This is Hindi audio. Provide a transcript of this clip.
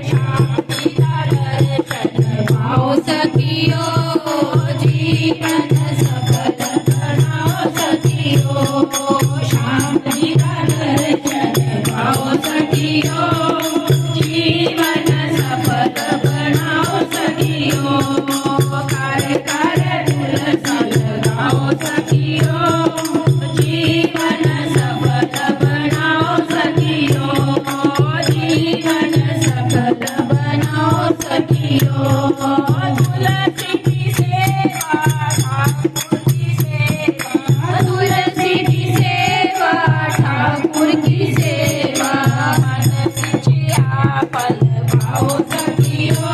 शांति का दर्शन पाओ सखियो, जीवन सफल बनाओ सखियो। शांति का दर्शन पाओ सखियो, जीवन सफल बनाओ सखियो। कार्य कार्य तुलसी लगाओ सखियो, जीवन सफल बनाओ सखियो। जीवन सफल बनाओ सखियो। तुलसी की सेवा ठाकुर की सेवा, तुलसी की सेवा ठाकुर की सेवा। मन सिंचिया फल पाओ सखियो,